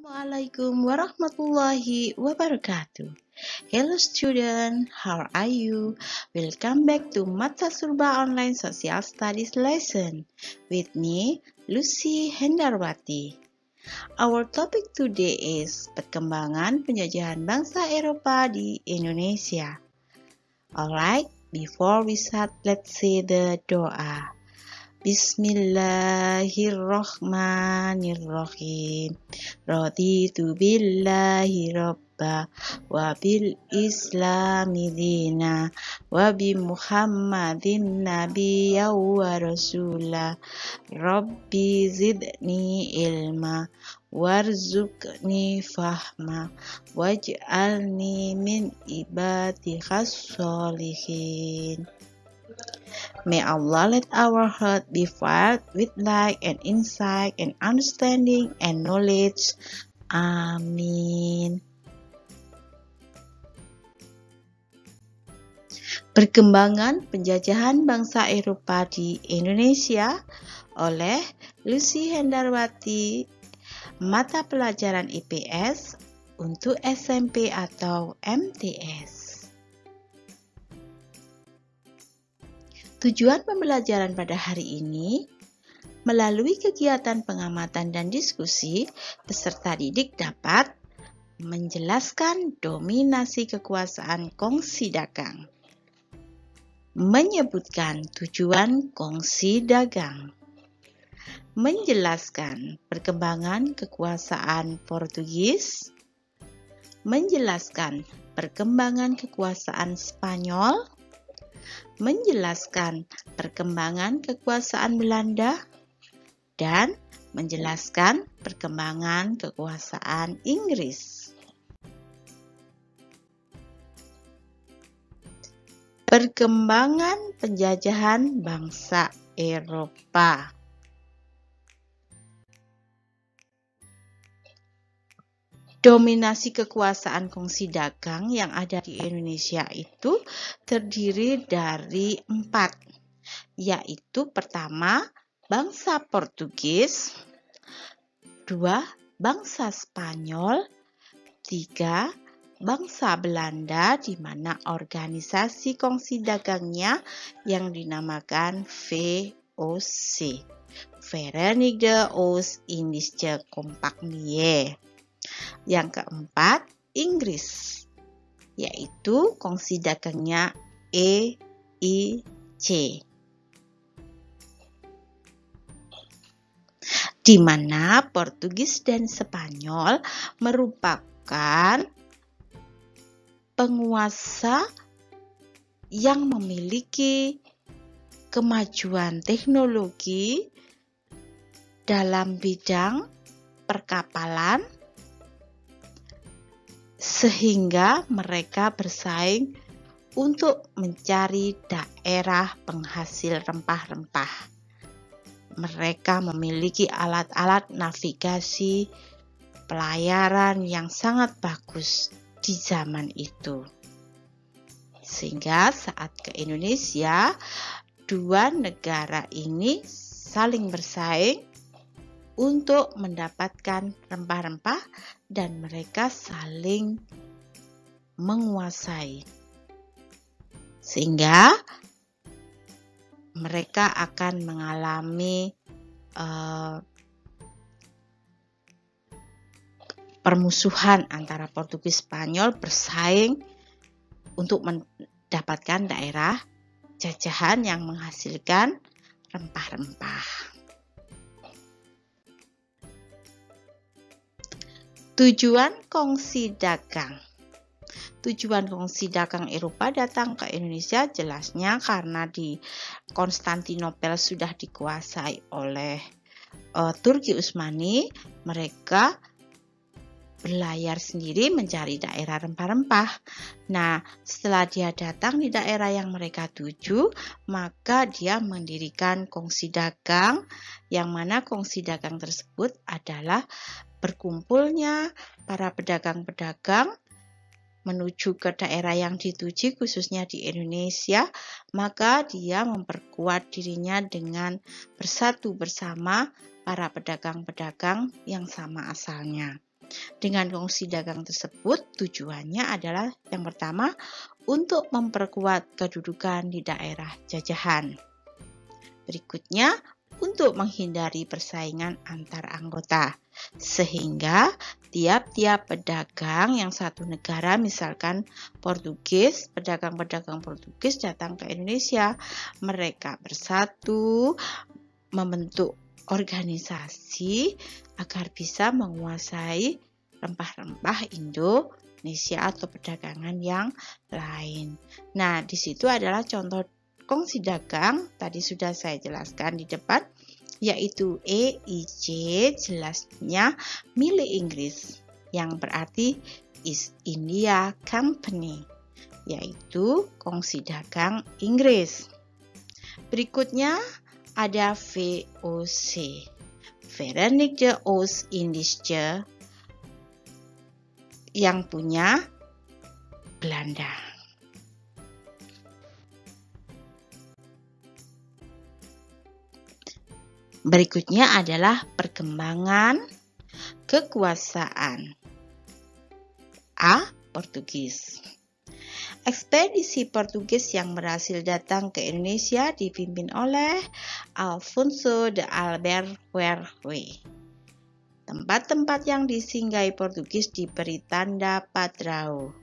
Assalamualaikum warahmatullahi wabarakatuh. Hello student, how are you? Welcome back to Mata Surba Online Social Studies lesson with me, Lucy Hendarwati. Our topic today is perkembangan penjajahan bangsa Eropa di Indonesia. Alright, before we start, let's say the doa. Bismillahirrohmanirrohim. Raditu billahi robba wa bil islami dina wa bi muhammadin nabiyya wa rasula. Rabbi zidni ilma warzuqni fahma waj'alni min ibadihas sholihin. May Allah let our heart be filled with light and insight and understanding and knowledge. Amin. Perkembangan penjajahan bangsa Eropa di Indonesia oleh Lucy Hendarwati, mata pelajaran IPS untuk SMP atau MTS. Tujuan pembelajaran pada hari ini, melalui kegiatan pengamatan dan diskusi, peserta didik dapat menjelaskan dominasi kekuasaan kongsi dagang, menyebutkan tujuan kongsi dagang, menjelaskan perkembangan kekuasaan Portugis, menjelaskan perkembangan kekuasaan Spanyol, menjelaskan perkembangan kekuasaan Belanda, dan menjelaskan perkembangan kekuasaan Inggris. Perkembangan penjajahan bangsa Eropa. Dominasi kekuasaan kongsi dagang yang ada di Indonesia itu terdiri dari 4, yaitu pertama, bangsa Portugis, 2, bangsa Spanyol, 3, bangsa Belanda, di mana organisasi kongsi dagangnya yang dinamakan VOC, Verenigde Oost-Indische Compagnie. Yang keempat, Inggris, yaitu kongsi dagangnya EIC, di mana Portugis dan Spanyol merupakan penguasa yang memiliki kemajuan teknologi dalam bidang perkapalan, sehingga mereka bersaing untuk mencari daerah penghasil rempah-rempah. Mereka memiliki alat-alat navigasi pelayaran yang sangat bagus di zaman itu. Sehingga saat ke Indonesia, dua negara ini saling bersaing untuk mendapatkan rempah-rempah dan mereka saling menguasai. Sehingga mereka akan mengalami permusuhan antara Portugis Spanyol bersaing untuk mendapatkan daerah jajahan yang menghasilkan rempah-rempah. Tujuan kongsi dagang. Tujuan kongsi dagang Eropa datang ke Indonesia jelasnya karena di Konstantinopel sudah dikuasai oleh Turki Utsmani, mereka berlayar sendiri mencari daerah rempah-rempah. Nah, setelah dia datang di daerah yang mereka tuju, maka dia mendirikan kongsi dagang, yang mana kongsi dagang tersebut adalah berkumpulnya para pedagang-pedagang menuju ke daerah yang dituju, khususnya di Indonesia, maka dia memperkuat dirinya dengan bersatu bersama para pedagang-pedagang yang sama asalnya. Dengan kongsi dagang tersebut, tujuannya adalah yang pertama, untuk memperkuat kedudukan di daerah jajahan. Berikutnya, untuk menghindari persaingan antar anggota, sehingga tiap-tiap pedagang yang satu negara, misalkan Portugis, pedagang-pedagang Portugis datang ke Indonesia, mereka bersatu membentuk organisasi agar bisa menguasai rempah-rempah Indonesia atau perdagangan yang lain. Nah, di situ adalah contoh kongsi dagang, tadi sudah saya jelaskan di depan, yaitu EIC, jelasnya milik Inggris, yang berarti East India Company, yaitu kongsi dagang Inggris. Berikutnya ada VOC, Verenigde Oost-Indische, yang punya Belanda. Berikutnya adalah perkembangan kekuasaan Portugis. Ekspedisi Portugis yang berhasil datang ke Indonesia dipimpin oleh Alfonso de Albuquerque. Tempat-tempat yang disinggahi Portugis diberi tanda padrao.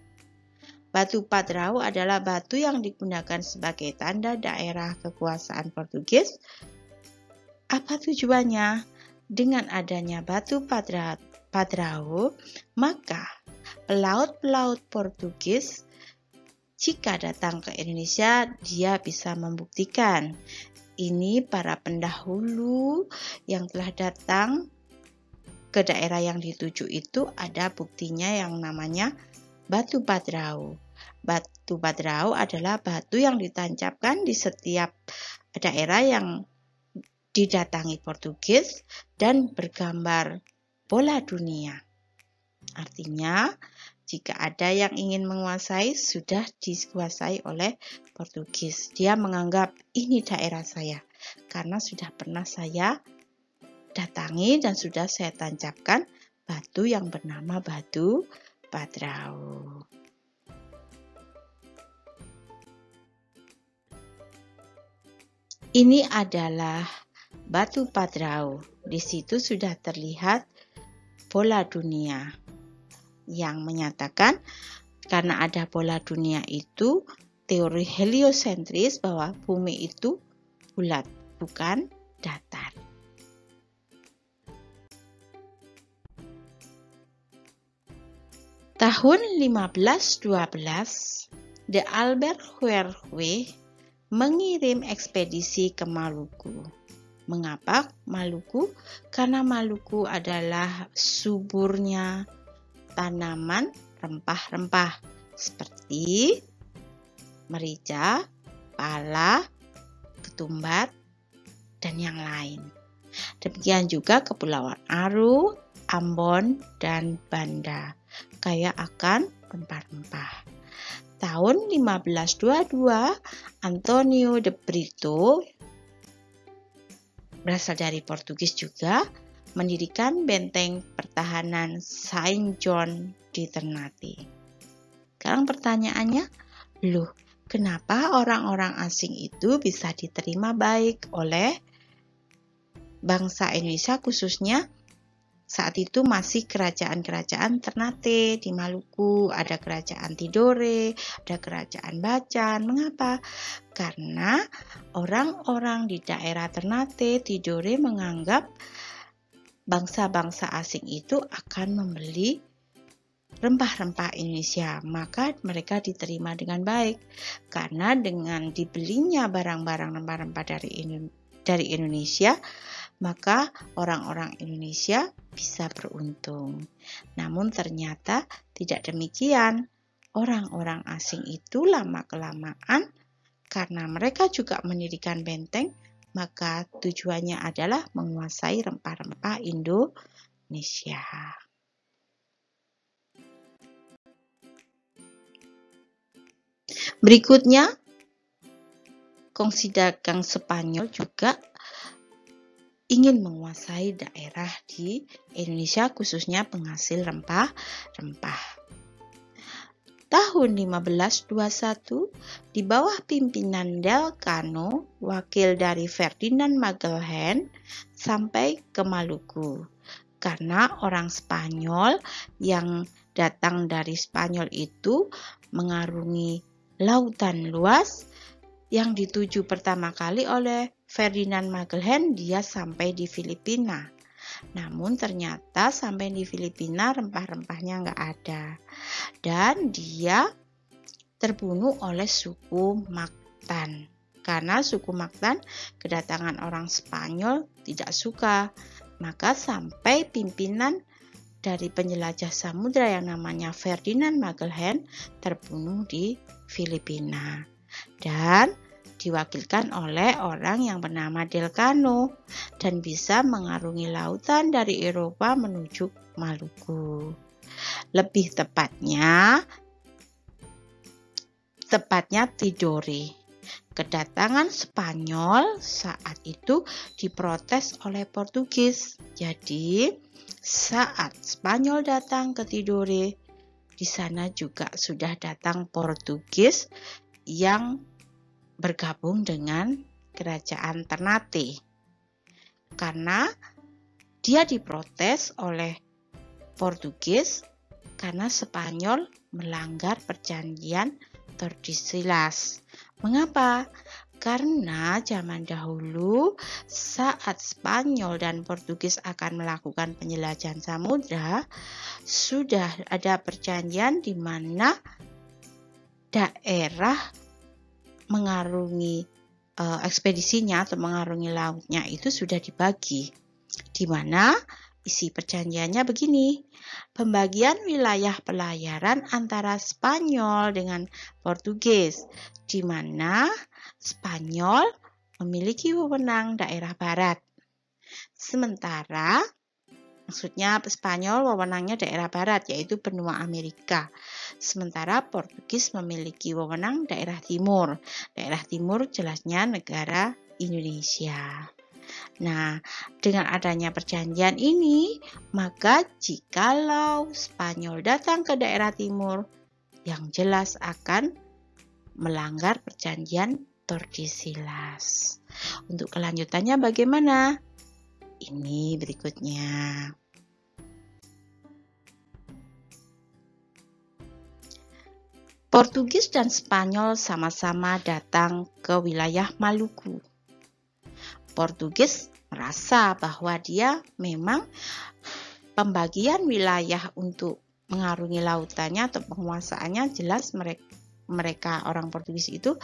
Batu padrao adalah batu yang digunakan sebagai tanda daerah kekuasaan Portugis. Apa tujuannya? Dengan adanya batu padrao, maka pelaut-pelaut Portugis jika datang ke Indonesia, dia bisa membuktikan ini para pendahulu yang telah datang ke daerah yang dituju itu ada buktinya yang namanya batu padrao. Batu padrao adalah batu yang ditancapkan di setiap daerah yang didatangi Portugis dan bergambar bola dunia. Artinya, jika ada yang ingin menguasai, sudah dikuasai oleh Portugis. Dia menganggap ini daerah saya, karena sudah pernah saya datangi dan sudah saya tancapkan batu yang bernama batu padrao. Ini adalah batu padrao. Di situ sudah terlihat bola dunia yang menyatakan karena ada bola dunia itu teori heliosentris bahwa bumi itu bulat, bukan datar. Tahun 1512, de Albuquerque mengirim ekspedisi ke Maluku. Mengapa Maluku? Karena Maluku adalah suburnya tanaman rempah-rempah seperti merica, pala, ketumbar, dan yang lain. Demikian juga Kepulauan Aru, Ambon, dan Banda kaya akan rempah-rempah. Tahun 1522, Antonio de Brito, berasal dari Portugis juga, mendirikan benteng pertahanan Saint John di Ternate. Sekarang pertanyaannya, loh, kenapa orang-orang asing itu bisa diterima baik oleh bangsa Indonesia, khususnya saat itu masih kerajaan-kerajaan Ternate di Maluku, ada kerajaan Tidore, ada kerajaan Bacan. Mengapa? Karena orang-orang di daerah Ternate, Tidore menganggap bangsa-bangsa asing itu akan membeli rempah-rempah Indonesia, maka mereka diterima dengan baik. Karena dengan dibelinya barang-barang rempah-rempah dari Indonesia, maka orang-orang Indonesia bisa beruntung. Namun ternyata tidak demikian. Orang-orang asing itu lama-kelamaan karena mereka juga mendirikan benteng, maka tujuannya adalah menguasai rempah-rempah Indonesia. Berikutnya, kongsi dagang Spanyol juga ingin menguasai daerah di Indonesia, khususnya penghasil rempah-rempah. Tahun 1521, di bawah pimpinan Del Cano, wakil dari Ferdinand Magellan, sampai ke Maluku. Karena orang Spanyol yang datang dari Spanyol itu mengarungi lautan luas, yang dituju pertama kali oleh Ferdinand Magellan, dia sampai di Filipina. Namun ternyata sampai di Filipina rempah-rempahnya nggak ada. Dan dia terbunuh oleh suku Mactan. Karena suku Mactan kedatangan orang Spanyol tidak suka. Maka sampai pimpinan dari penjelajah samudra yang namanya Ferdinand Magellan terbunuh di Filipina. Dan diwakilkan oleh orang yang bernama Del Cano dan bisa mengarungi lautan dari Eropa menuju Maluku. Lebih tepatnya Tidore. Kedatangan Spanyol saat itu diprotes oleh Portugis. Jadi saat Spanyol datang ke Tidore, di sana juga sudah datang Portugis yang bergabung dengan kerajaan Ternate. Karena dia diprotes oleh Portugis karena Spanyol melanggar perjanjian Tordesillas. Mengapa? Karena zaman dahulu saat Spanyol dan Portugis akan melakukan penjelajahan samudra, sudah ada perjanjian di mana daerah mengarungi ekspedisinya atau mengarungi lautnya itu sudah dibagi, di mana isi perjanjiannya begini: pembagian wilayah pelayaran antara Spanyol dengan Portugis, di mana Spanyol memiliki wewenang daerah barat, sementara maksudnya Spanyol wewenangnya daerah barat, yaitu benua Amerika. Sementara Portugis memiliki wewenang daerah timur. Daerah timur jelasnya negara Indonesia. Nah, dengan adanya perjanjian ini, maka jikalau Spanyol datang ke daerah timur, yang jelas akan melanggar perjanjian Tordesillas. Untuk kelanjutannya bagaimana? Ini berikutnya. Portugis dan Spanyol sama-sama datang ke wilayah Maluku. Portugis merasa bahwa dia memang pembagian wilayah untuk mengarungi lautannya atau penguasaannya jelas mereka orang Portugis itu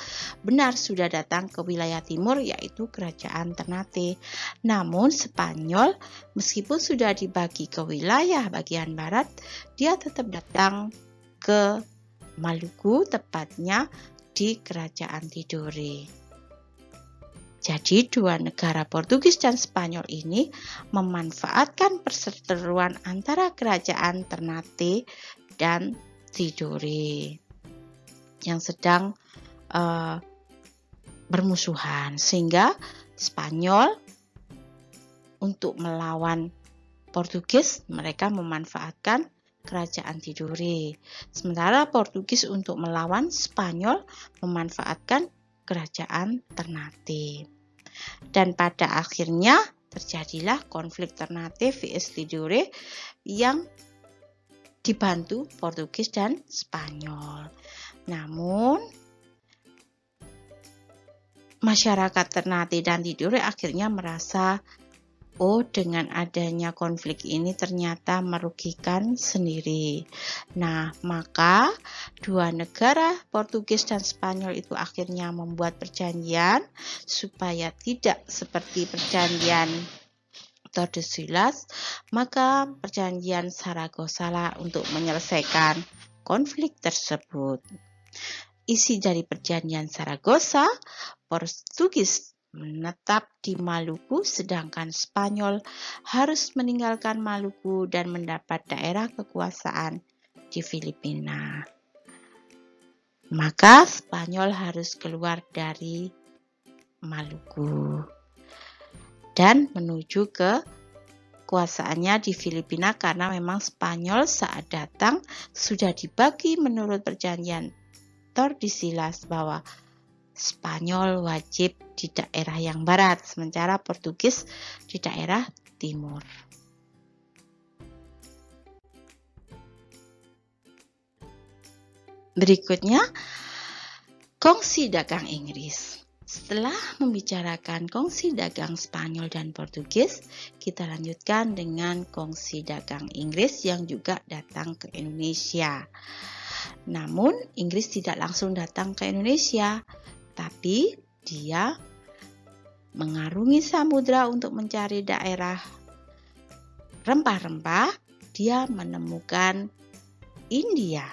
benar sudah datang ke wilayah timur, yaitu kerajaan Ternate. Namun Spanyol meskipun sudah dibagi ke wilayah bagian barat, dia tetap datang ke Maluku, tepatnya di kerajaan Tidore. Jadi dua negara Portugis dan Spanyol ini memanfaatkan perseteruan antara kerajaan Ternate dan Tidore yang sedang bermusuhan, sehingga Spanyol untuk melawan Portugis mereka memanfaatkan kerajaan Tidore, sementara Portugis untuk melawan Spanyol memanfaatkan kerajaan Ternate. Dan pada akhirnya terjadilah konflik Ternate vs Tidore yang dibantu Portugis dan Spanyol. Namun masyarakat Ternate dan Tidore akhirnya merasa, dengan adanya konflik ini ternyata merugikan sendiri. Nah, maka dua negara Portugis dan Spanyol itu akhirnya membuat perjanjian supaya tidak seperti perjanjian Tordesillas, maka perjanjian Saragossa lah untuk menyelesaikan konflik tersebut. Isi dari perjanjian Saragossa, Portugis menetap di Maluku, sedangkan Spanyol harus meninggalkan Maluku dan mendapat daerah kekuasaan di Filipina. Maka Spanyol harus keluar dari Maluku. dan menuju ke kekuasaannya di Filipina karena memang Spanyol saat datang sudah dibagi menurut perjanjian Tordesillas bahwa Spanyol wajib di daerah yang barat, sementara Portugis di daerah timur. Berikutnya, kongsi dagang Inggris. Setelah membicarakan kongsi dagang Spanyol dan Portugis, kita lanjutkan dengan kongsi dagang Inggris yang juga datang ke Indonesia. Namun, Inggris tidak langsung datang ke Indonesia, tapi dia mengarungi samudra untuk mencari daerah rempah-rempah. Dia menemukan India.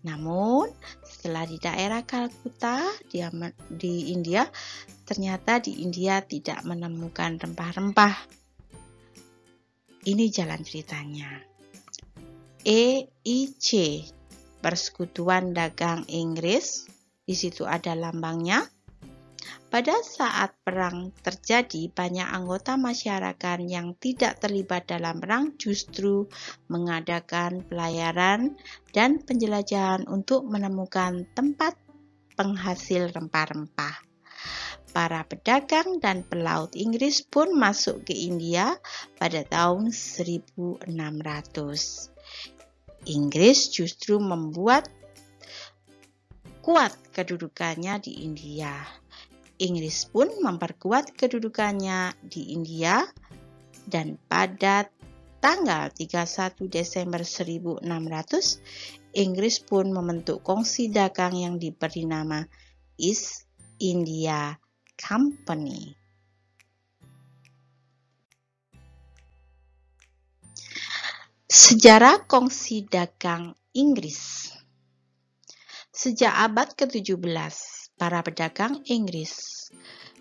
Namun, setelah di daerah Kalkuta, di India, ternyata di India tidak menemukan rempah-rempah. Ini jalan ceritanya. EIC, Persekutuan Dagang Inggris, di situ ada lambangnya. Pada saat perang terjadi, banyak anggota masyarakat yang tidak terlibat dalam perang justru mengadakan pelayaran dan penjelajahan untuk menemukan tempat penghasil rempah-rempah. Para pedagang dan pelaut Inggris pun masuk ke India pada tahun 1600. Inggris justru membuat kuat kedudukannya di India. Inggris pun memperkuat kedudukannya di India dan pada tanggal 31 Desember 1600, Inggris pun membentuk kongsi dagang yang diberi nama East India Company. Sejarah kongsi dagang Inggris. Sejak abad ke-17, para pedagang Inggris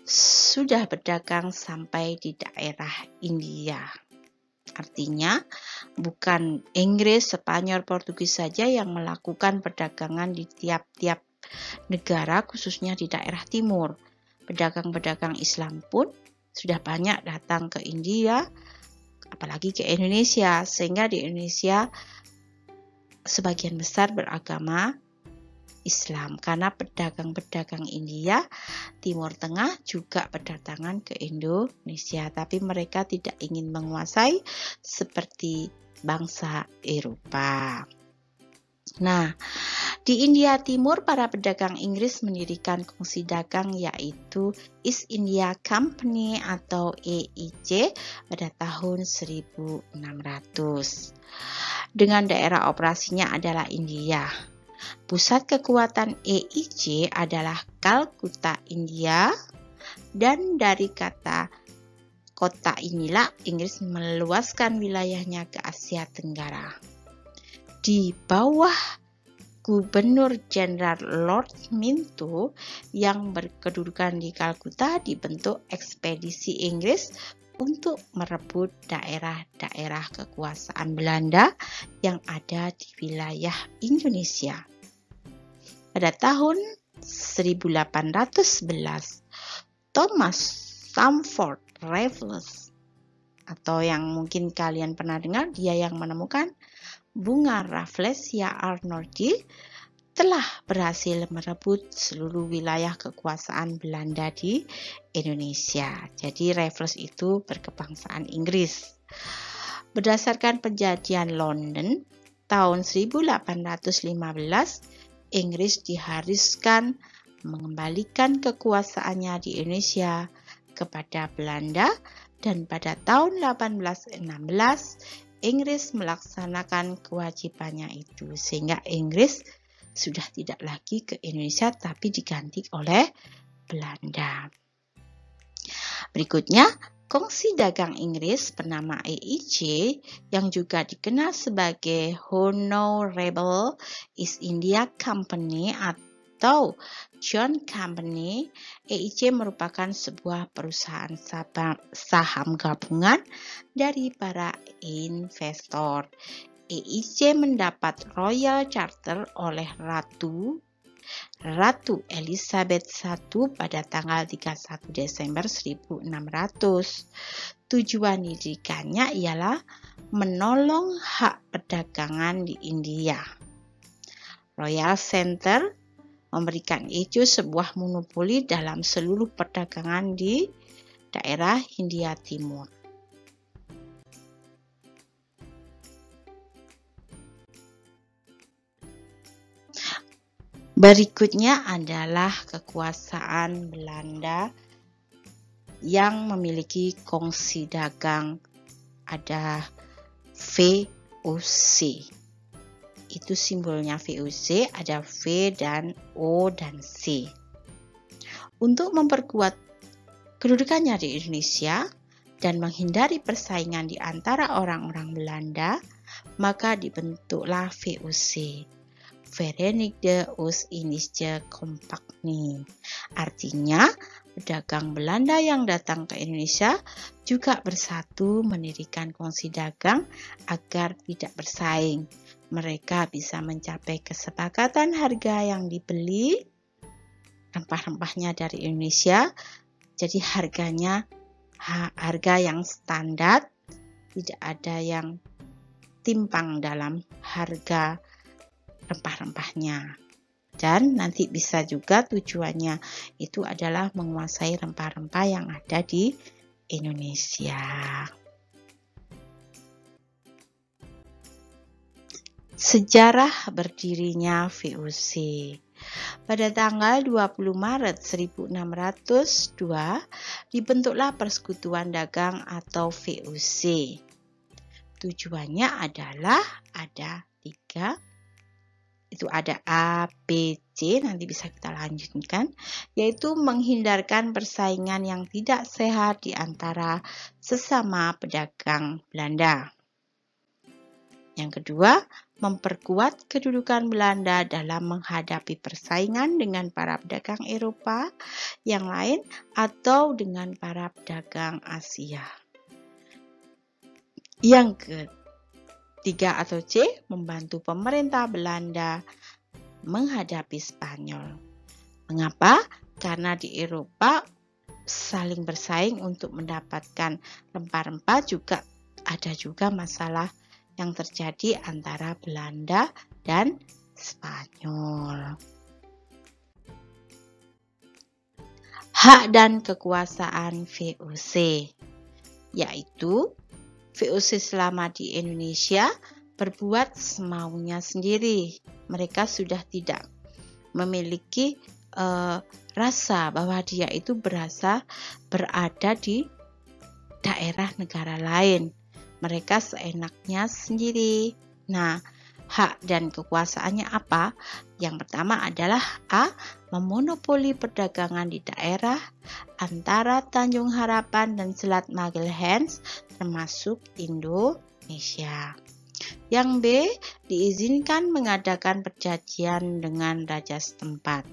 sudah berdagang sampai di daerah India. Artinya, bukan Inggris, Spanyol, Portugis saja yang melakukan perdagangan di tiap-tiap negara, khususnya di daerah timur. Pedagang-pedagang Islam pun sudah banyak datang ke India, apalagi ke Indonesia, sehingga di Indonesia sebagian besar beragama Islam karena pedagang-pedagang India, Timur Tengah juga berdatangan ke Indonesia, tapi mereka tidak ingin menguasai seperti bangsa Eropa. Nah, di India Timur para pedagang Inggris mendirikan kongsi dagang yaitu East India Company atau EIC pada tahun 1600. Dengan daerah operasinya adalah India. Pusat kekuatan EIC adalah Kalkuta, India, dan dari kata kota inilah Inggris meluaskan wilayahnya ke Asia Tenggara. Di bawah Gubernur Jenderal Lord Minto yang berkedudukan di Kalkuta dibentuk ekspedisi Inggris untuk merebut daerah-daerah kekuasaan Belanda yang ada di wilayah Indonesia. Pada tahun 1811, Thomas Stamford Raffles, atau yang mungkin kalian pernah dengar, dia yang menemukan bunga Rafflesia arnoldii, telah berhasil merebut seluruh wilayah kekuasaan Belanda di Indonesia. Jadi Raffles itu berkebangsaan Inggris. Berdasarkan perjanjian London tahun 1815, Inggris diharuskan mengembalikan kekuasaannya di Indonesia kepada Belanda, dan pada tahun 1816 Inggris melaksanakan kewajibannya itu, sehingga Inggris sudah tidak lagi ke Indonesia tapi diganti oleh Belanda. Berikutnya, kongsi dagang Inggris bernama EIC yang juga dikenal sebagai Honourable East India Company atau John Company. EIC merupakan sebuah perusahaan saham gabungan dari para investor. EIC mendapat Royal Charter oleh Ratu Ratu Elizabeth I pada tanggal 31 Desember 1600. Tujuan didirikannya ialah menolong hak perdagangan di India. Royal Center memberikan itu sebuah monopoli dalam seluruh perdagangan di daerah Hindia Timur. Berikutnya adalah kekuasaan Belanda yang memiliki kongsi dagang, ada VOC. Itu simbolnya VOC, ada V dan O dan C. Untuk memperkuat kedudukannya di Indonesia dan menghindari persaingan di antara orang-orang Belanda, maka dibentuklah VOC. Verenigde Oost-Indische Compagnie. Artinya, pedagang Belanda yang datang ke Indonesia juga bersatu mendirikan kongsi dagang agar tidak bersaing. Mereka bisa mencapai kesepakatan harga yang dibeli rempah-rempahnya dari Indonesia. Jadi harganya harga yang standar, tidak ada yang timpang dalam harga rempah-rempahnya. Dan nanti bisa juga tujuannya itu adalah menguasai rempah-rempah yang ada di Indonesia. Sejarah berdirinya VOC. Pada tanggal 20 Maret 1602 dibentuklah Persekutuan Dagang atau VOC. Tujuannya adalah ada 3, itu ada A, B, C, nanti bisa kita lanjutkan, yaitu menghindarkan persaingan yang tidak sehat di antara sesama pedagang Belanda. Yang kedua, memperkuat kedudukan Belanda dalam menghadapi persaingan dengan para pedagang Eropa yang lain atau dengan para pedagang Asia. Yang ketiga atau C, membantu pemerintah Belanda menghadapi Spanyol. Mengapa? Karena di Eropa saling bersaing untuk mendapatkan rempah-rempah, juga ada juga masalah yang terjadi antara Belanda dan Spanyol. Hak dan kekuasaan VOC, yaitu VOC selama di Indonesia berbuat semaunya sendiri. Mereka sudah tidak memiliki rasa bahwa dia itu berada di daerah negara lain. Mereka seenaknya sendiri. Nah, hak dan kekuasaannya apa? Yang pertama adalah A, memonopoli perdagangan di daerah antara Tanjung Harapan dan Selat Magelangs termasuk Indonesia. Yang B, diizinkan mengadakan perjanjian dengan raja setempat.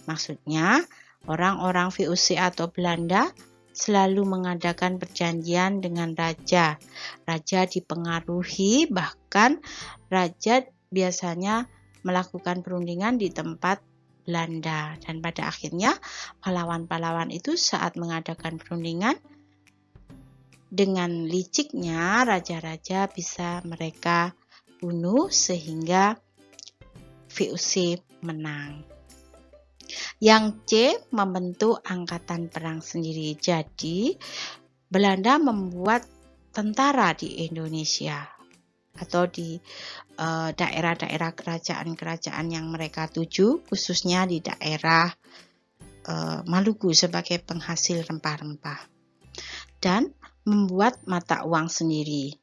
Maksudnya, orang-orang VOC atau Belanda selalu mengadakan perjanjian dengan raja. Raja dipengaruhi, bahkan raja biasanya melakukan perundingan di tempat Belanda. Dan pada akhirnya pahlawan-pahlawan itu saat mengadakan perundingan, dengan liciknya raja-raja bisa mereka bunuh sehingga VOC menang. Yang C, membentuk angkatan perang sendiri. Jadi Belanda membuat tentara di Indonesia atau di daerah-daerah kerajaan-kerajaan yang mereka tuju, khususnya di daerah Maluku sebagai penghasil rempah-rempah, dan membuat mata uang sendiri.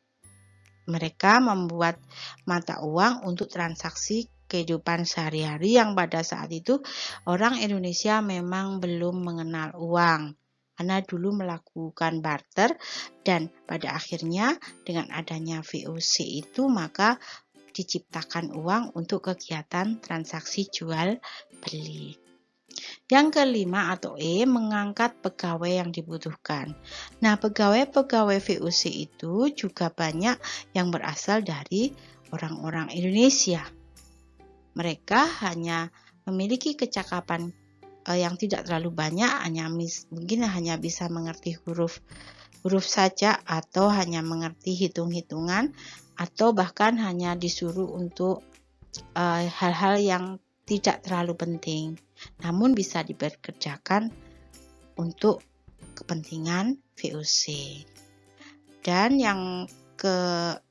Mereka membuat mata uang untuk transaksi kehidupan sehari-hari yang pada saat itu orang Indonesia memang belum mengenal uang, karena dulu melakukan barter, dan pada akhirnya dengan adanya VOC itu maka diciptakan uang untuk kegiatan transaksi jual beli. Yang kelima atau E, mengangkat pegawai yang dibutuhkan. Nah, pegawai-pegawai VOC itu juga banyak yang berasal dari orang-orang Indonesia. Mereka hanya memiliki kecakapan yang tidak terlalu banyak, mungkin hanya bisa mengerti huruf saja, atau hanya mengerti hitung-hitungan, atau bahkan hanya disuruh untuk hal-hal yang tidak terlalu penting, namun bisa dikerjakan untuk kepentingan VOC. Dan yang ke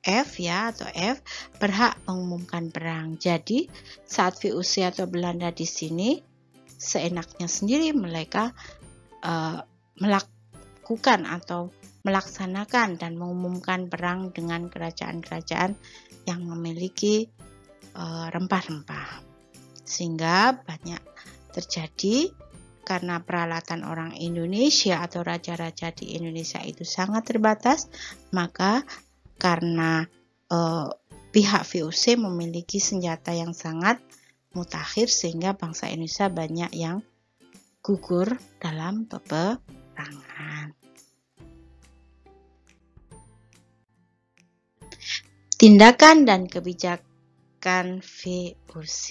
F atau F, berhak mengumumkan perang. Jadi saat VOC atau Belanda di sini seenaknya sendiri mereka melakukan atau melaksanakan dan mengumumkan perang dengan kerajaan-kerajaan yang memiliki rempah-rempah, sehingga banyak terjadi karena peralatan orang Indonesia atau raja-raja di Indonesia itu sangat terbatas, maka karena pihak VOC memiliki senjata yang sangat mutakhir, sehingga bangsa Indonesia banyak yang gugur dalam peperangan. Tindakan dan kebijakan VOC.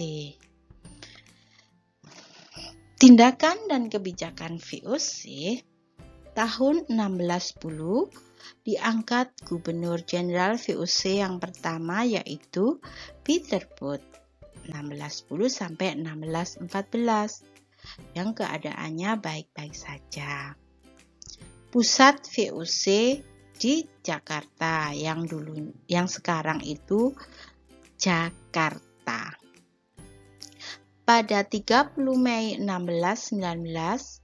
Tindakan dan kebijakan VOC tahun 1610 diangkat Gubernur Jenderal VOC yang pertama, yaitu Peter Booth, 1610 sampai 1614, yang keadaannya baik-baik saja. Pusat VOC di Jakarta, yang sekarang itu Jakarta. Pada 30 Mei 1619,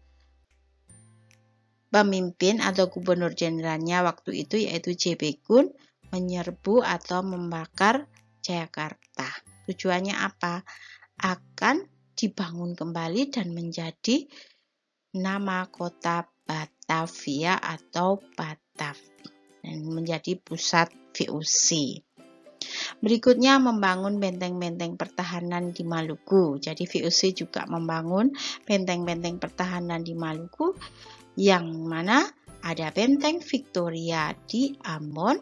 pemimpin atau gubernur jenderalnya waktu itu yaitu J.B. Kun menyerbu atau membakar Jakarta. Tujuannya apa? Akan dibangun kembali dan menjadi nama kota Batavia atau Batav, dan menjadi pusat VOC. Berikutnya membangun benteng-benteng pertahanan di Maluku. Jadi VOC juga membangun benteng-benteng pertahanan di Maluku, yang mana ada benteng Victoria di Ambon,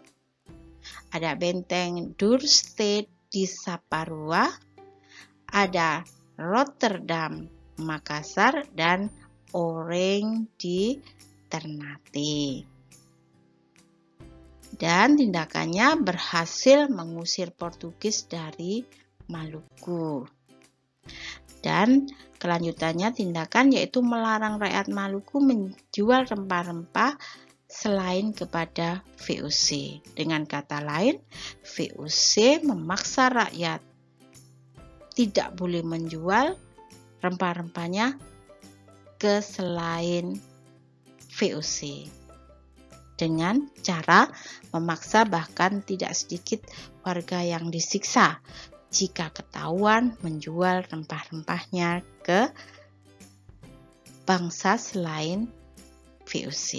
ada benteng Duurstede di Saparua, ada Rotterdam, Makassar, dan Oranje di Ternate. Dan tindakannya berhasil mengusir Portugis dari Maluku. Dan kelanjutannya tindakan yaitu melarang rakyat Maluku menjual rempah-rempah selain kepada VOC. Dengan kata lain, VOC memaksa rakyat tidak boleh menjual rempah-rempahnya ke selain VOC, dengan cara memaksa, bahkan tidak sedikit warga yang disiksa jika ketahuan menjual rempah-rempahnya ke bangsa selain VOC.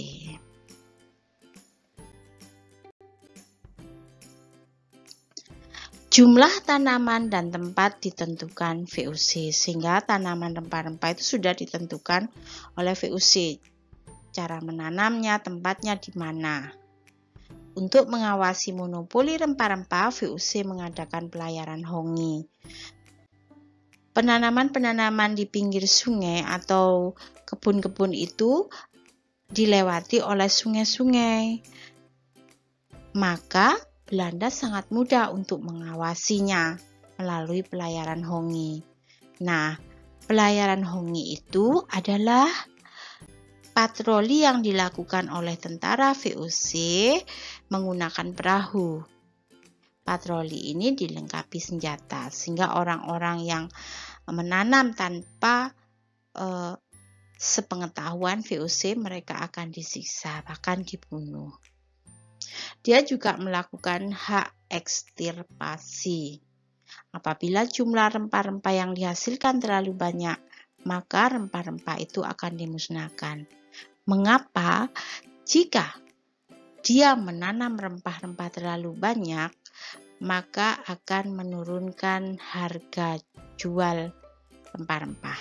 Jumlah tanaman dan tempat ditentukan VOC, sehingga tanaman rempah-rempah itu sudah ditentukan oleh VOC. Cara menanamnya, tempatnya di mana. Untuk mengawasi monopoli rempah-rempah, VOC mengadakan pelayaran hongi. Penanaman-penanaman di pinggir sungai atau kebun-kebun itu dilewati oleh sungai-sungai. Maka Belanda sangat mudah untuk mengawasinya melalui pelayaran hongi. Nah, pelayaran hongi itu adalah patroli yang dilakukan oleh tentara VOC menggunakan perahu. Patroli ini dilengkapi senjata, sehingga orang-orang yang menanam tanpa sepengetahuan VOC mereka akan disiksa, bahkan dibunuh. Dia juga melakukan hak ekstirpasi. Apabila jumlah rempah-rempah yang dihasilkan terlalu banyak, maka rempah-rempah itu akan dimusnahkan. Mengapa? Jika dia menanam rempah-rempah terlalu banyak, maka akan menurunkan harga jual rempah-rempah.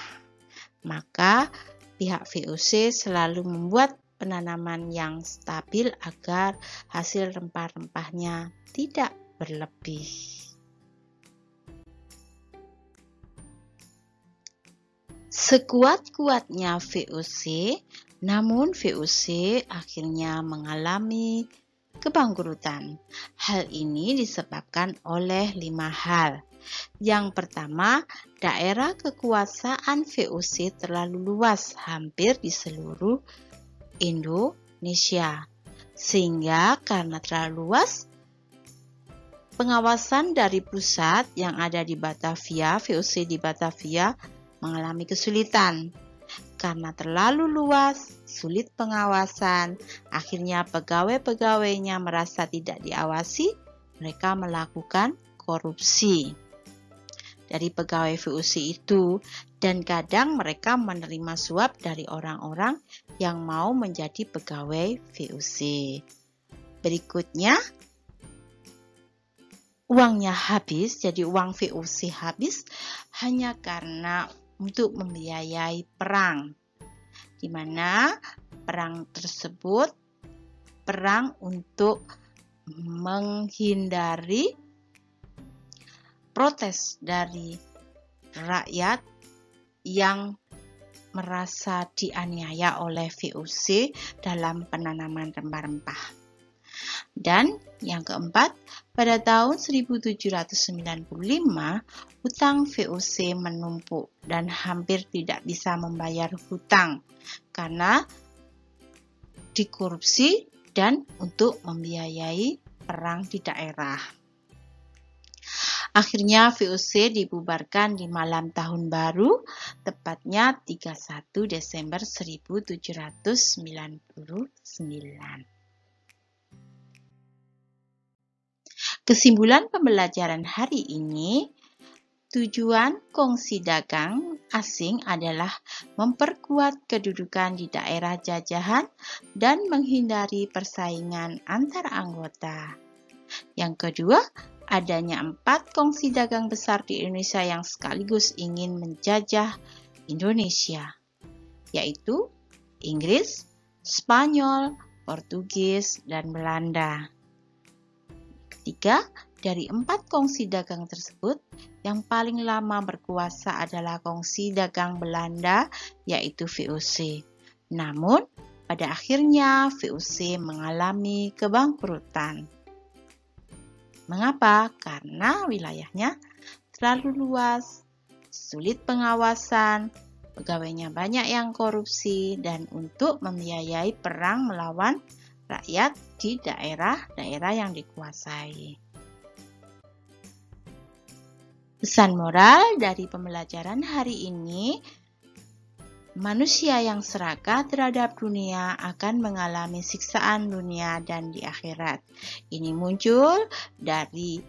Maka pihak VOC selalu membuat penanaman yang stabil agar hasil rempah-rempahnya tidak berlebih. sekuat-kuatnya VOC, namun VOC akhirnya mengalami kebangkrutan. Hal ini disebabkan oleh 5 hal. Yang pertama, daerah kekuasaan VOC terlalu luas, hampir di seluruh Indonesia. Sehingga karena terlalu luas, pengawasan dari pusat yang ada di Batavia, VOC di Batavia, mengalami kesulitan. Karena terlalu luas, sulit pengawasan, akhirnya pegawai-pegawainya merasa tidak diawasi, mereka melakukan korupsi dari pegawai VOC itu, dan kadang mereka menerima suap dari orang-orang yang mau menjadi pegawai VOC. Berikutnya, uangnya habis, jadi uang VOC habis hanya karena untuk membiayai perang, di mana perang tersebut perang untuk menghindari protes dari rakyat yang merasa dianiaya oleh VOC dalam penanaman rempah-rempah. Dan yang keempat, pada tahun 1795, hutang VOC menumpuk dan hampir tidak bisa membayar hutang karena dikorupsi dan untuk membiayai perang di daerah. Akhirnya VOC dibubarkan di malam tahun baru, tepatnya 31 Desember 1799. Kesimpulan pembelajaran hari ini, tujuan kongsi dagang asing adalah memperkuat kedudukan di daerah jajahan dan menghindari persaingan antar anggota. Yang kedua, adanya 4 kongsi dagang besar di Indonesia yang sekaligus ingin menjajah Indonesia, yaitu Inggris, Spanyol, Portugis, dan Belanda. Ketiga, dari 4 kongsi dagang tersebut, yang paling lama berkuasa adalah kongsi dagang Belanda, yaitu VOC. Namun, pada akhirnya VOC mengalami kebangkrutan. Mengapa? Karena wilayahnya terlalu luas, sulit pengawasan, pegawainya banyak yang korupsi, dan untuk membiayai perang melawan rakyat di daerah-daerah yang dikuasai. Pesan moral dari pembelajaran hari ini, manusia yang serakah terhadap dunia akan mengalami siksaan dunia dan di akhirat. Ini muncul dari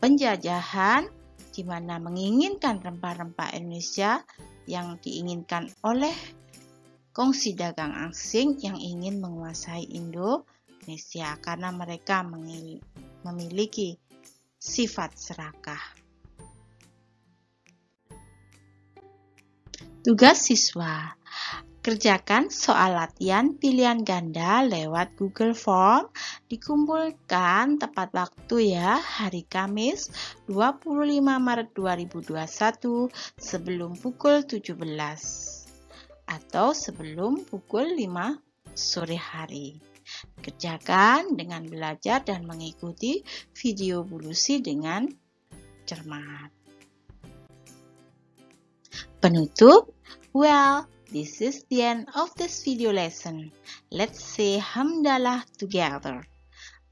penjajahan di mana menginginkan rempah-rempah Indonesia yang diinginkan oleh kongsi dagang asing yang ingin menguasai Indonesia karena mereka memiliki sifat serakah. Tugas siswa, kerjakan soal latihan pilihan ganda lewat Google Form, dikumpulkan tepat waktu ya, hari Kamis 25 Maret 2021 sebelum pukul 17 atau sebelum pukul 5 sore hari. Kerjakan dengan belajar dan mengikuti video Bulusi dengan cermat. Penutup, well, this is the end of this video lesson. Let's say hamdalah together.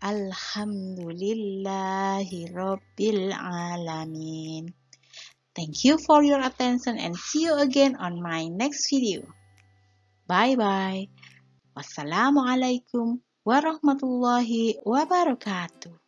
Alhamdulillahi Rabbil Alamin. Thank you for your attention and see you again on my next video. Bye-bye. Wassalamualaikum warahmatullahi wabarakatuh.